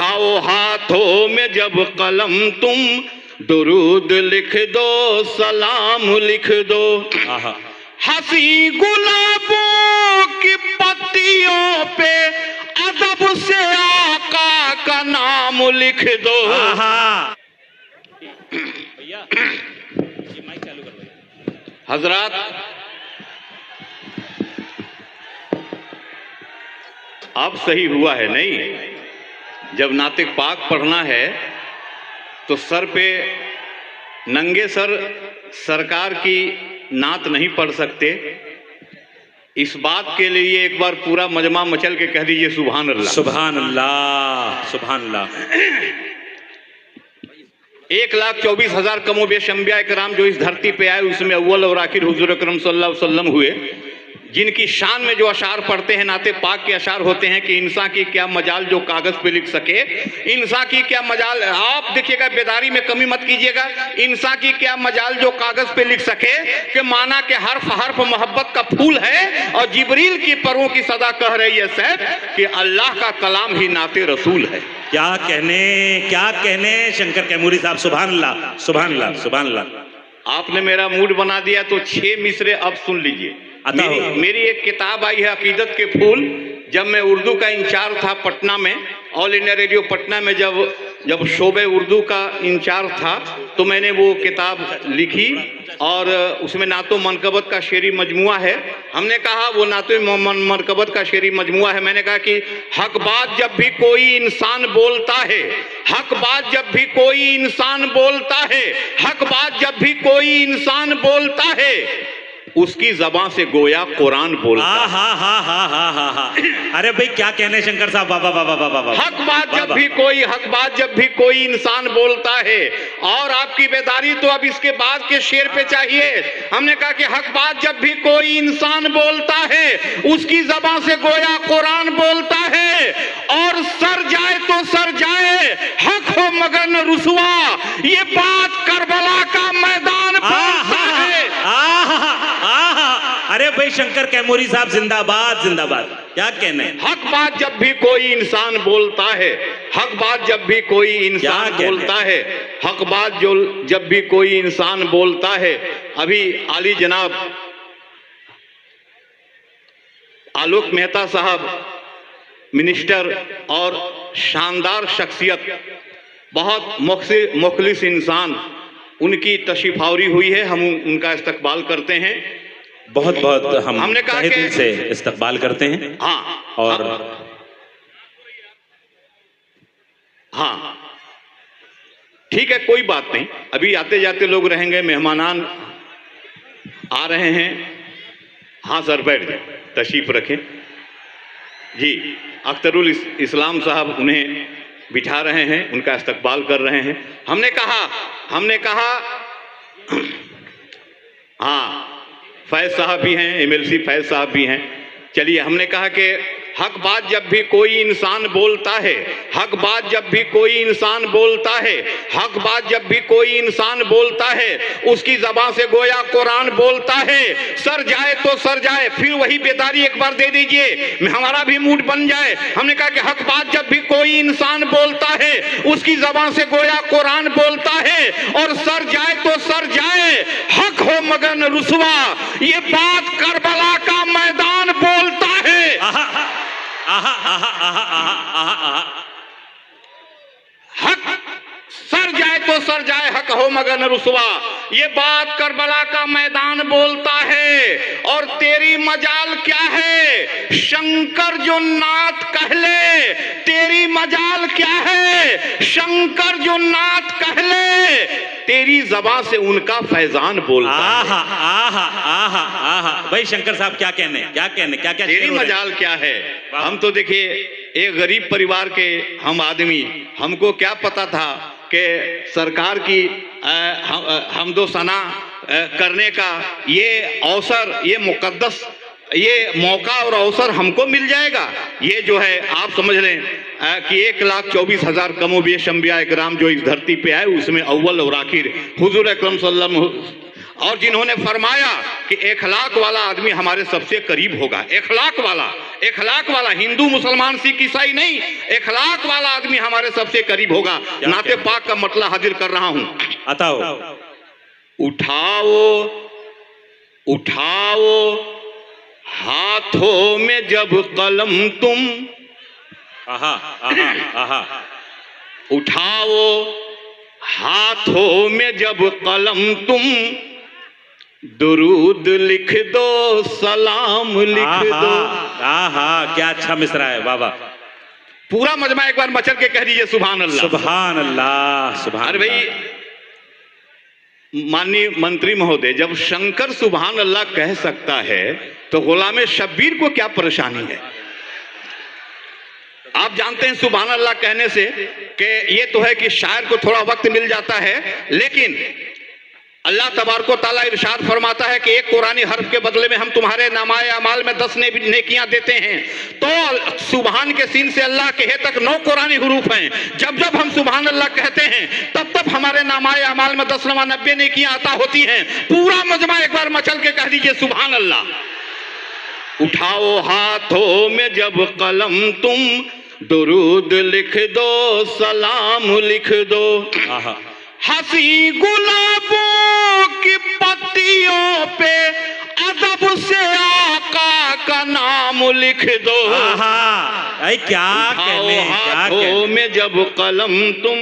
उठाओ हाथों में जब कलम तुम, दुरूद लिख दो, सलाम लिख दो। हंसी गुलाबों की पत्तियों पे अदब से आका का नाम लिख दो। भैया ये माइक चालू कर दो। हजरात, अब सही हुआ है नहीं? जब नातिक पाक पढ़ना है तो सर पे नंगे सर सरकार की नात नहीं पढ़ सकते। इस बात के लिए एक बार पूरा मजमा मचल के कह दीजिए सुभान अल्लाह। सुभान अल्लाह, सुभान अल्लाह। 1,24,000 कमोबेश अंबिया कराम जो इस धरती पे आए, उसमें अव्वल और आखिर हुजूर अकरम सल्लल्लाहु अलैहि वसल्लम हुए, जिनकी शान में जो अशार पढ़ते हैं नाते पाक के अशार होते हैं कि इंसान की क्या मजाल जो कागज पे लिख सके, इंसान की क्या मजाल, आप देखिएगा बेदारी में कमी मत कीजिएगा, इंसान की क्या मजाल जो कागज पे लिख सके, कि माना के हर्फ हर्फ मोहब्बत का फूल है और जिब्रील की परों की सदा कह रही है सैफ कि अल्लाह का कलाम ही नाते रसूल है। क्या कहने शंकर कैमूरी साहब, सुभान अल्लाह, सुभान अल्लाह, सुभान अल्लाह। आपने मेरा मूड बना दिया तो 6 मिसरे अब सुन लीजिए। मेरी एक किताब आई है अकीदत के फूल, जब मैं उर्दू का इंचार्ज था पटना में, ऑल इंडिया रेडियो पटना में जब शोबे उर्दू का इंचार्ज था, तो मैंने वो किताब लिखी और उसमें नातो मनकबत का शेरी मजमुआ है। हमने कहा वो नातो मनकबत का शेरी मजमुआ है, मैंने कहा कि हक बात जब भी कोई इंसान बोलता है, हक बात जब भी कोई इंसान बोलता है, हक बात जब भी कोई इंसान बोलता है, उसकी जबान से गोया कुरान बोलता है। अरे भाई क्या कहने शंकर साहब, बाबा बाबा बाबा। हक बात जब भी कोई इंसान बोलता है। और आपकी बेदारी तो अब इसके बाद के शेर पे चाहिए। हमने कहा कि हक बात जब भी कोई इंसान बोलता है, उसकी जबान से गोया कुरान बोलता है। और सर जाए तो सर जाए, हक हो मगर न रुसवा, ये बात करबला का मैदान बोलता है। अरे भाई शंकर कैमूरी साहब जिंदाबाद, जिंदाबाद। क्या कहने, हक बात जब भी कोई इंसान बोलता है, हक बात जब भी कोई इंसान बोलता है, हक बात जो जब भी कोई इंसान बोलता है। अभी आली जनाब आलोक मेहता साहब मिनिस्टर और शानदार शख्सियत, बहुत मुखलिस इंसान, उनकी तशरीफावरी हुई है, हम उनका इस्तकबाल करते हैं। बहुत बहुत हमने कहा दिल से इस्तकबाल करते हैं। हाँ, और हाँ ठीक है, कोई बात नहीं, अभी आते जाते लोग रहेंगे, मेहमानान आ रहे हैं। हाँ सर बैठ जाए, तशरीफ रखें जी। अख्तरुल इस्लाम साहब उन्हें बिठा रहे हैं, उनका इस्तकबाल कर रहे हैं। हमने कहा हाँ फैज साहब भी हैं, MLC फैज साहब भी हैं। चलिए, हमने कहा कि हक बात जब भी कोई इंसान बोलता है, हक बात जब भी कोई इंसान बोलता है, हक बात जब भी कोई इंसान बोलता है, उसकी जबान से गोया कुरान बोलता है। सर जाए तो सर जाए, फिर वही बेदारी एक बार दे दीजिए, हमारा भी मूड बन जाए। हमने कहा कि हक बात जब भी कोई इंसान बोलता है, उसकी जबान से गोया कुरान बोलता है। और सर जाए तो सर जाए, हक हो मगर न रुसवा, ये बात करबला का मैदान बोलता है। हक सर जाए तो सर जाए, हक हो मगर न रुसवा, ये बात करबला का मैदान बोलता है। और तेरी मजाल क्या है, शंकर जो नात कहले, तेरी मजाल क्या है, शंकर जो नात कहले, तेरी जबान से उनका फैजान बोलता है। भाई शंकर साहब क्या कहने, क्या तेरी मजाल क्या है। हम तो देखिए एक गरीब परिवार के हम आदमी, हमको क्या पता था कि सरकार की हमदो सना करने का ये अवसर, ये मुकद्दस, ये मौका और अवसर हमको मिल जाएगा। ये जो है आप समझ लें कि 1,24,000 कमोबेश अंबिया इकराम जो इस धरती पे आए, उसमें अव्वल और आखिर हुजूर अकरम और जिन्होंने फरमाया कि इखलाक वाला आदमी हमारे सबसे करीब होगा। इखलाक वाला हिंदू मुसलमान सिख ईसाई नहीं, इखलाक वाला आदमी हमारे सबसे करीब होगा। नाते पाक का मतलब हाजिर कर रहा हूं। बताओ। उठाओ हाथों में जब कलम तुम, आहा आहा आहा, उठाओ हाथों में जब कलम तुम, दुरूद लिख दो, सलाम लिख दो। आहा, क्या अच्छा मिसरा है बाबा। पूरा मजमा एक बार मचल के कह दीजिए सुभान अल्लाह, सुभान अल्लाह, सुभान। अरे भाई माननीय मंत्री महोदय, जब शंकर सुभान अल्लाह कह सकता है तो गुलाम शब्बीर को क्या परेशानी है? आप जानते हैं सुभान अल्लाह कहने से कि ये तो है कि शायर को थोड़ा वक्त मिल जाता है, लेकिन अल्लाह तबारक व तआला इरशाद फरमाता है कि एक कुरानी हर्फ के बदले में हम तुम्हारे नामाए अमाल में 10 नेकियां देते हैं। तो सुभान के सीन से अल्लाह के हे तक 9 कुरानी हुरूफ हैं। जब जब हम सुभान अल्लाह कहते हैं तब तब हमारे नामाए अमाल में 10 नमा 90 नेकियां अता होती हैं। पूरा मजमा एक बार मचल के कह दीजिए सुभान अल्लाह। उठाओ हाथों में जब कलम तुम, दुरूद लिख दो, सलाम लिख दो। हंसी गुलाबों की पत्तियों पे अदब से आका का नाम लिख दो। क्या कहने, हाथों में जब कलम तुम,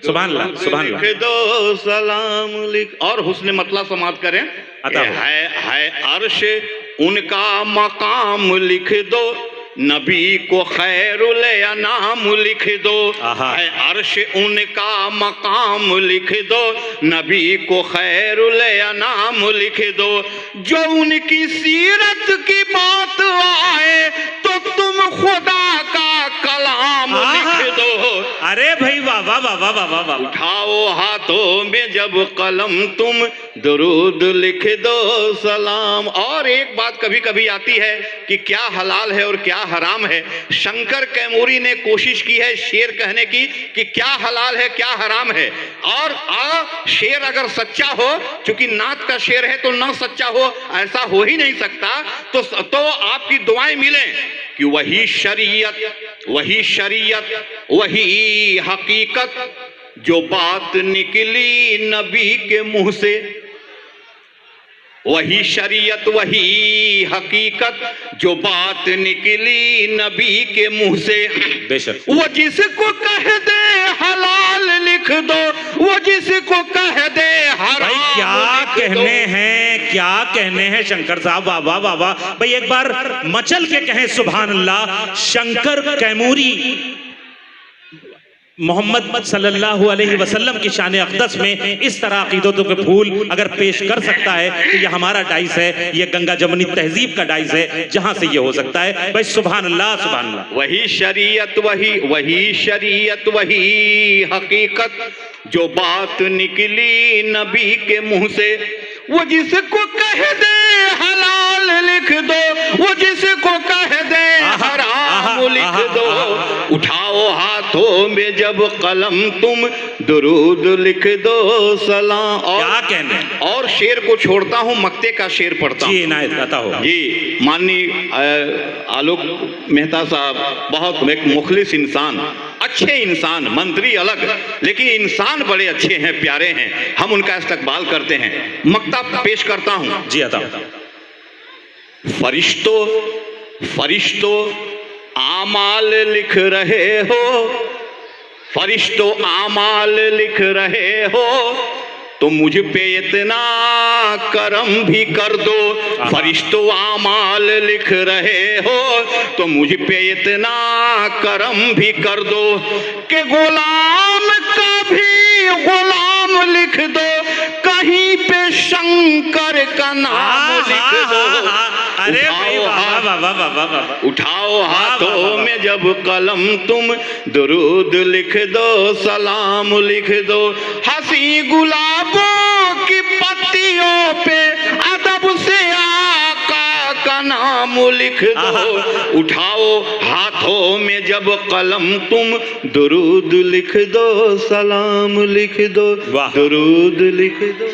सुभान अल्लाह, सुभान अल्लाह, लिख दो, सलाम लिख। और हुस्न मतलब समाप्त करें, है अर्श उनका मकाम लिख दो, नबी को खैरुल अनाम लिख दो। है अर्श उनका मकाम लिख दो, नबी को खैरुल अनाम लिख दो। जो उनकी सीरत की बात आए तो तुम खुदा का कलाम लिख दो। अरे भाई वाह वाह वाह वाह वाह वाह। उठाओ हाथों में जब कलम तुम, दुरूद लिख दो, सलाम। और एक बात कभी कभी आती है कि क्या हलाल है और क्या हराम है। शंकर कैमूरी ने कोशिश की है शेर कहने की कि क्या हलाल है क्या हराम है। और शेर अगर सच्चा हो, चूंकि नात का शेर है तो ना सच्चा हो ऐसा हो ही नहीं सकता। तो आपकी दुआएं मिलें कि वही शरीयत वही हकीकत जो बात निकली नबी के मुंह से। वही शरीयत वही हकीकत जो बात निकली नबी के मुंह से। बेशक वो जिसको कह दे हलाल लिख दो, वो जिसको कह दे हराम। क्या कहने हैं, क्या कहने हैं शंकर साहब, वाह वाह वाह वाह। भाई एक बार मचल के कहें सुभान अल्लाह। शंकर कैमूरी मोहम्मद सल्लल्लाहु अलैहि वसल्लम की शान अक़दस में इस तरह अक़ीदतों के फूल अगर पेश कर सकता है तो ये हमारा डाइस है, ये गंगा जमुनी तहजीब का डाइस है जहां से ये हो सकता है। भाई सुभान अल्लाह, सुभान अल्लाह। वही शरीयत वही हकीकत जो बात निकली नबी के मुंह से। वो जिसको कह दे हलाल लिख दो, वो जिसको कह दे हराम लिख दो। उठाओ हाथों में जब कलम तुम, दुरूद लिख दो, सलाम। और क्या कहने। और शेर को छोड़ता हूँ, मक्ते का शेर पढ़ता हूँ। जी इनायत करता हो। जी माननीय आलोक मेहता साहब बहुत एक मुखलिस इंसान, अच्छे इंसान, मंत्री अलग लेकिन इंसान बड़े अच्छे हैं, प्यारे हैं, हम उनका इस्तकबाल करते हैं। मक्ता पेश करता हूं। जी अता। फरिश्तों आमाल लिख रहे हो, फरिश्तों आमाल लिख रहे हो, तो मुझ पे इतना करम भी कर दो। फरिश्तों आमाल लिख रहे हो तो मुझ पे इतना करम भी कर दो कि गुलाम का भी गुलाम लिख दो, कहीं पे शंकर का नाम लिख दो। अरे उठाओ हाथों में जब कलम तुम, दुरूद लिख दो, सलाम लिख दो। हंसी गुलाबों की पत्तियों पे अदब से आका का नाम लिख दो। उठाओ हाथों में जब कलम तुम, दुरूद लिख दो, सलाम लिख दो, दुरूद लिख दो।